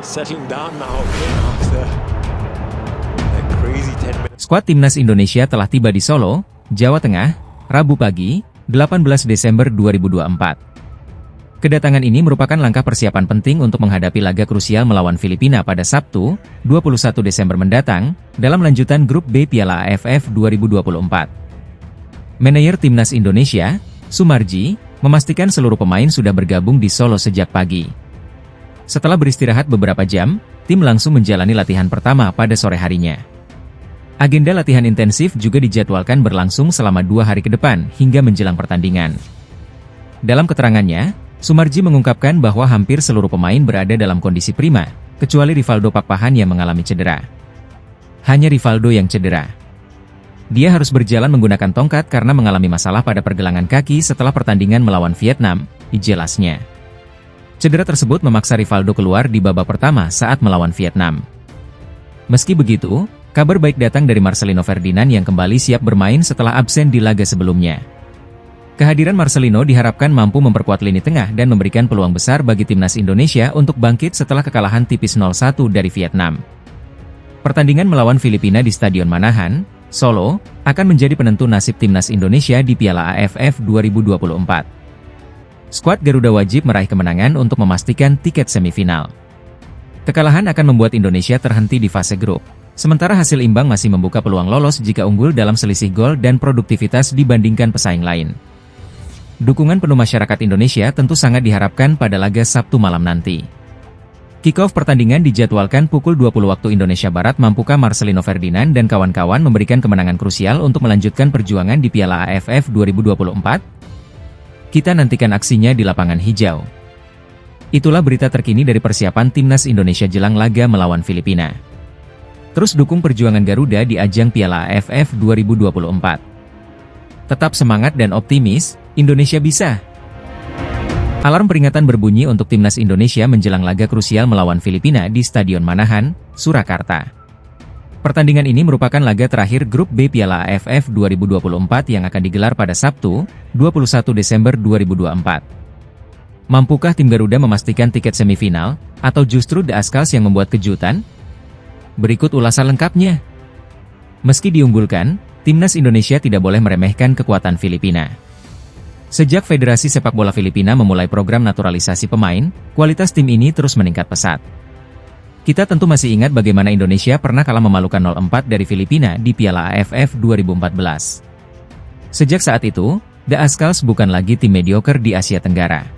Settling down now again after that crazy 10 minutes. Skuad Timnas Indonesia telah tiba di Solo, Jawa Tengah, Rabu pagi, 18 Desember 2024. Kedatangan ini merupakan langkah persiapan penting untuk menghadapi laga krusial melawan Filipina pada Sabtu, 21 Desember mendatang, dalam lanjutan Grup B Piala AFF 2024. Manajer Timnas Indonesia, Sumarji, memastikan seluruh pemain sudah bergabung di Solo sejak pagi. Setelah beristirahat beberapa jam, tim langsung menjalani latihan pertama pada sore harinya. Agenda latihan intensif juga dijadwalkan berlangsung selama 2 hari ke depan hingga menjelang pertandingan. Dalam keterangannya, Sumarji mengungkapkan bahwa hampir seluruh pemain berada dalam kondisi prima, kecuali Rivaldo Pakpahan yang mengalami cedera. Hanya Rivaldo yang cedera. Dia harus berjalan menggunakan tongkat karena mengalami masalah pada pergelangan kaki setelah pertandingan melawan Vietnam, dijelasnya. Cedera tersebut memaksa Rivaldo keluar di babak pertama saat melawan Vietnam. Meski begitu, kabar baik datang dari Marcelino Ferdinand yang kembali siap bermain setelah absen di laga sebelumnya. Kehadiran Marcelino diharapkan mampu memperkuat lini tengah dan memberikan peluang besar bagi timnas Indonesia untuk bangkit setelah kekalahan tipis 0-1 dari Vietnam. Pertandingan melawan Filipina di Stadion Manahan, Solo, akan menjadi penentu nasib timnas Indonesia di Piala AFF 2024. Skuad Garuda wajib meraih kemenangan untuk memastikan tiket semifinal. Kekalahan akan membuat Indonesia terhenti di fase grup, sementara hasil imbang masih membuka peluang lolos jika unggul dalam selisih gol dan produktivitas dibandingkan pesaing lain. Dukungan penuh masyarakat Indonesia tentu sangat diharapkan pada laga Sabtu malam nanti. Kick-off pertandingan dijadwalkan pukul 20 waktu Indonesia Barat. Mampukah Marcelino Ferdinand dan kawan-kawan memberikan kemenangan krusial untuk melanjutkan perjuangan di Piala AFF 2024? Kita nantikan aksinya di lapangan hijau. Itulah berita terkini dari persiapan Timnas Indonesia jelang laga melawan Filipina. Terus dukung perjuangan Garuda di ajang Piala AFF 2024. Tetap semangat dan optimis, Indonesia bisa! Alarm peringatan berbunyi untuk Timnas Indonesia menjelang laga krusial melawan Filipina di Stadion Manahan, Surakarta. Pertandingan ini merupakan laga terakhir Grup B Piala AFF 2024 yang akan digelar pada Sabtu, 21 Desember 2024. Mampukah tim Garuda memastikan tiket semifinal, atau justru The Ascals yang membuat kejutan? Berikut ulasan lengkapnya. Meski diunggulkan, Timnas Indonesia tidak boleh meremehkan kekuatan Filipina. Sejak Federasi Sepak Bola Filipina memulai program naturalisasi pemain, kualitas tim ini terus meningkat pesat. Kita tentu masih ingat bagaimana Indonesia pernah kalah memalukan 0-4 dari Filipina di Piala AFF 2014. Sejak saat itu, The Ascals bukan lagi tim mediocre di Asia Tenggara.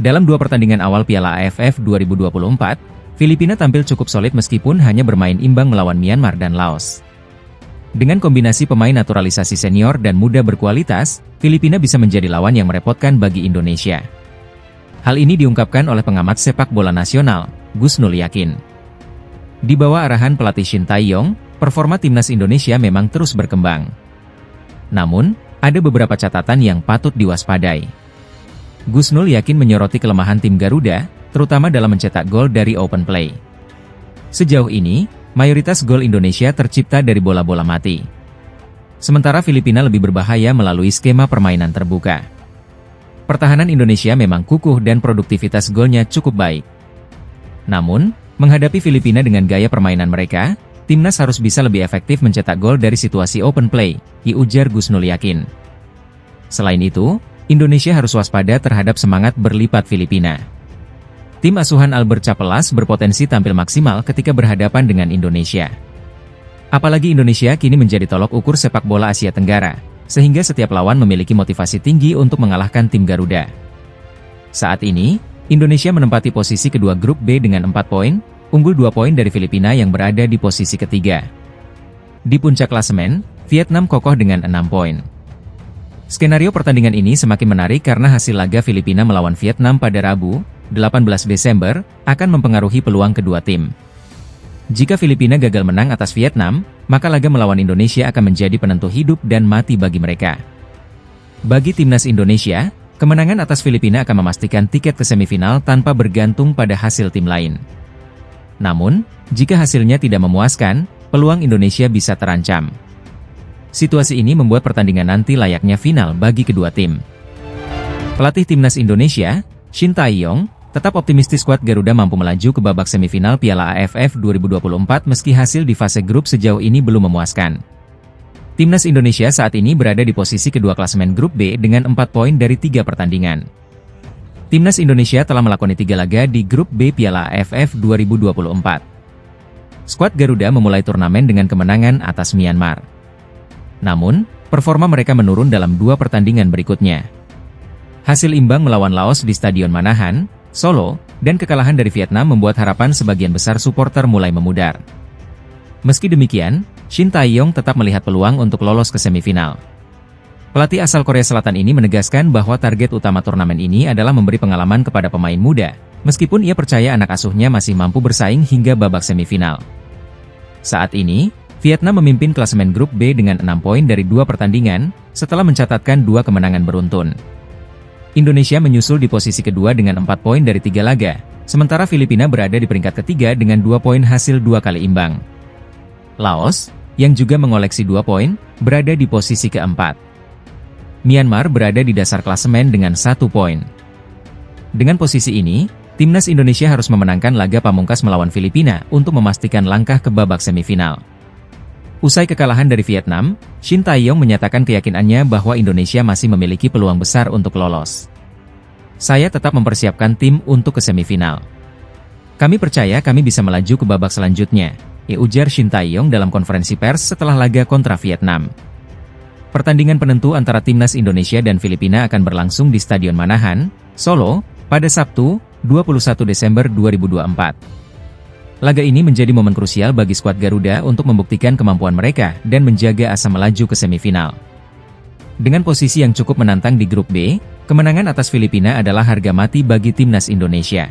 Dalam 2 pertandingan awal Piala AFF 2024, Filipina tampil cukup solid meskipun hanya bermain imbang melawan Myanmar dan Laos. Dengan kombinasi pemain naturalisasi senior dan muda berkualitas, Filipina bisa menjadi lawan yang merepotkan bagi Indonesia. Hal ini diungkapkan oleh pengamat sepak bola nasional, Gusnul Yakin. Di bawah arahan pelatih Shin Tae-yong, performa timnas Indonesia memang terus berkembang. Namun, ada beberapa catatan yang patut diwaspadai. Gusnul Yakin menyoroti kelemahan tim Garuda, terutama dalam mencetak gol dari open play. Sejauh ini, mayoritas gol Indonesia tercipta dari bola-bola mati. Sementara Filipina lebih berbahaya melalui skema permainan terbuka. Pertahanan Indonesia memang kukuh dan produktivitas golnya cukup baik. Namun, menghadapi Filipina dengan gaya permainan mereka, timnas harus bisa lebih efektif mencetak gol dari situasi open play, ujar Gusnul Yakin. Selain itu, Indonesia harus waspada terhadap semangat berlipat Filipina. Tim asuhan Albert Capelas berpotensi tampil maksimal ketika berhadapan dengan Indonesia. Apalagi Indonesia kini menjadi tolok ukur sepak bola Asia Tenggara, sehingga setiap lawan memiliki motivasi tinggi untuk mengalahkan tim Garuda. Saat ini, Indonesia menempati posisi kedua Grup B dengan 4 poin, unggul 2 poin dari Filipina yang berada di posisi ketiga. Di puncak klasemen, Vietnam kokoh dengan 6 poin. Skenario pertandingan ini semakin menarik karena hasil laga Filipina melawan Vietnam pada Rabu, 18 Desember, akan mempengaruhi peluang kedua tim. Jika Filipina gagal menang atas Vietnam, maka laga melawan Indonesia akan menjadi penentu hidup dan mati bagi mereka. Bagi timnas Indonesia, kemenangan atas Filipina akan memastikan tiket ke semifinal tanpa bergantung pada hasil tim lain. Namun, jika hasilnya tidak memuaskan, peluang Indonesia bisa terancam. Situasi ini membuat pertandingan nanti layaknya final bagi kedua tim. Pelatih Timnas Indonesia, Shin Tae-yong, tetap optimistis skuad Garuda mampu melaju ke babak semifinal Piala AFF 2024 meski hasil di fase grup sejauh ini belum memuaskan. Timnas Indonesia saat ini berada di posisi kedua klasemen grup B dengan 4 poin dari 3 pertandingan. Timnas Indonesia telah melakoni 3 laga di grup B Piala AFF 2024. Skuad Garuda memulai turnamen dengan kemenangan atas Myanmar. Namun, performa mereka menurun dalam 2 pertandingan berikutnya. Hasil imbang melawan Laos di Stadion Manahan, Solo, dan kekalahan dari Vietnam membuat harapan sebagian besar supporter mulai memudar. Meski demikian, Shin Tae-yong tetap melihat peluang untuk lolos ke semifinal. Pelatih asal Korea Selatan ini menegaskan bahwa target utama turnamen ini adalah memberi pengalaman kepada pemain muda, meskipun ia percaya anak asuhnya masih mampu bersaing hingga babak semifinal. Saat ini, Vietnam memimpin klasemen grup B dengan 6 poin dari 2 pertandingan, setelah mencatatkan 2 kemenangan beruntun. Indonesia menyusul di posisi kedua dengan 4 poin dari 3 laga, sementara Filipina berada di peringkat ketiga dengan 2 poin hasil 2 kali imbang. Laos, yang juga mengoleksi 2 poin, berada di posisi keempat. Myanmar berada di dasar klasemen dengan 1 poin. Dengan posisi ini, Timnas Indonesia harus memenangkan laga pamungkas melawan Filipina untuk memastikan langkah ke babak semifinal. Usai kekalahan dari Vietnam, Shin Tae-yong menyatakan keyakinannya bahwa Indonesia masih memiliki peluang besar untuk lolos. Saya tetap mempersiapkan tim untuk ke semifinal. Kami percaya kami bisa melaju ke babak selanjutnya, ujar Shin Tae-yong dalam konferensi pers setelah laga kontra Vietnam. Pertandingan penentu antara Timnas Indonesia dan Filipina akan berlangsung di Stadion Manahan, Solo, pada Sabtu, 21 Desember 2024. Laga ini menjadi momen krusial bagi skuad Garuda untuk membuktikan kemampuan mereka dan menjaga asa melaju ke semifinal. Dengan posisi yang cukup menantang di grup B, kemenangan atas Filipina adalah harga mati bagi Timnas Indonesia.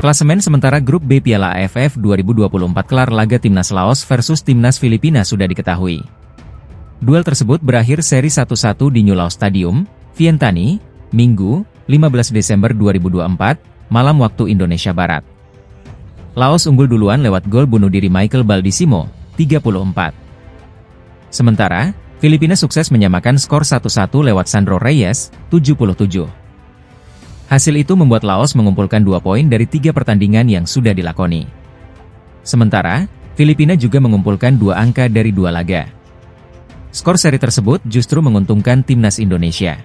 Klasemen sementara grup B Piala AFF 2024 kelar laga Timnas Laos versus Timnas Filipina sudah diketahui. Duel tersebut berakhir seri 1-1 di New Laos Stadium, Vientiane, Minggu, 15 Desember 2024, malam waktu Indonesia Barat. Laos unggul duluan lewat gol bunuh diri Michael Baldisimo, 34. Sementara, Filipina sukses menyamakan skor 1-1 lewat Sandro Reyes, 77. Hasil itu membuat Laos mengumpulkan 2 poin dari 3 pertandingan yang sudah dilakoni. Sementara, Filipina juga mengumpulkan 2 angka dari 2 laga. Skor seri tersebut justru menguntungkan Timnas Indonesia.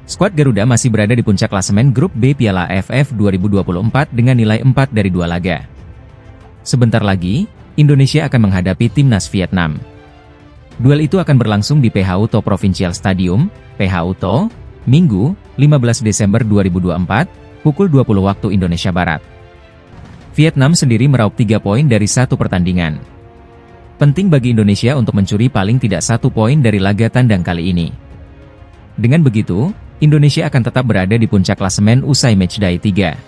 Skuad Garuda masih berada di puncak klasemen grup B Piala AFF 2024 dengan nilai 4 dari 2 laga. Sebentar lagi, Indonesia akan menghadapi Timnas Vietnam. Duel itu akan berlangsung di PHU To Provincial Stadium, PHU To, Minggu, 15 Desember 2024, pukul 20 waktu Indonesia Barat. Vietnam sendiri meraup 3 poin dari 1 pertandingan. Penting bagi Indonesia untuk mencuri paling tidak 1 poin dari laga tandang kali ini. Dengan begitu, Indonesia akan tetap berada di puncak klasemen usai matchday 3.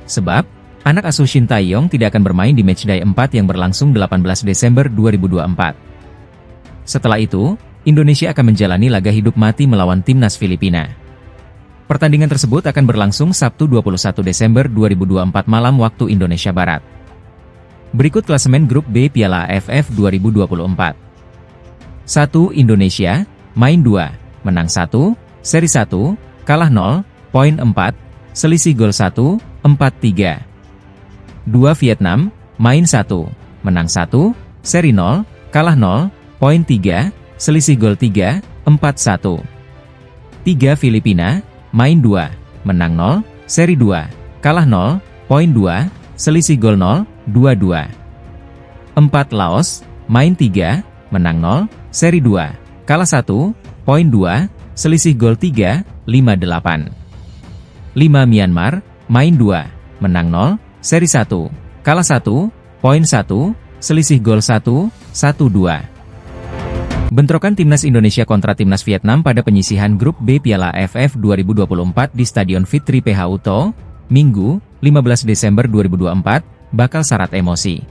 Sebab, anak asuh Shin Tae-yong tidak akan bermain di matchday 4 yang berlangsung 18 Desember 2024. Setelah itu, Indonesia akan menjalani laga hidup mati melawan Timnas Filipina. Pertandingan tersebut akan berlangsung Sabtu 21 Desember 2024 malam waktu Indonesia Barat. Berikut klasemen grup B Piala AFF 2024. 1. Indonesia, main 2, menang 1, seri 1, kalah 0, poin 4, selisih gol 1, 4-3. 2. Vietnam, main 1, menang 1, seri 0, kalah 0, poin 3, selisih gol 3, 4-1. 3. Filipina, main 2, menang 0, seri 2, kalah 0, poin 2, selisih gol 0, 2-2. 4. Laos, main 3, menang 0, seri 2, kalah 1, poin 2, selisih gol 3, 5-8. 5. Myanmar, main 2, menang 0, seri 1, kalah 1, poin 1, selisih gol 1, 1-2. Bentrokan Timnas Indonesia kontra Timnas Vietnam pada penyisihan grup B Piala AFF 2024 di Stadion Fitri PHU To, Minggu, 15 Desember 2024, bakal syarat emosi.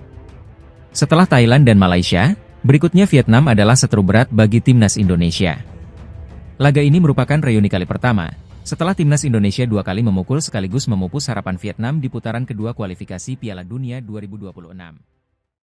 Setelah Thailand dan Malaysia, berikutnya Vietnam adalah seteru berat bagi Timnas Indonesia. Laga ini merupakan reuni kali pertama, setelah Timnas Indonesia 2 kali memukul sekaligus memupus harapan Vietnam di putaran kedua kualifikasi Piala Dunia 2026.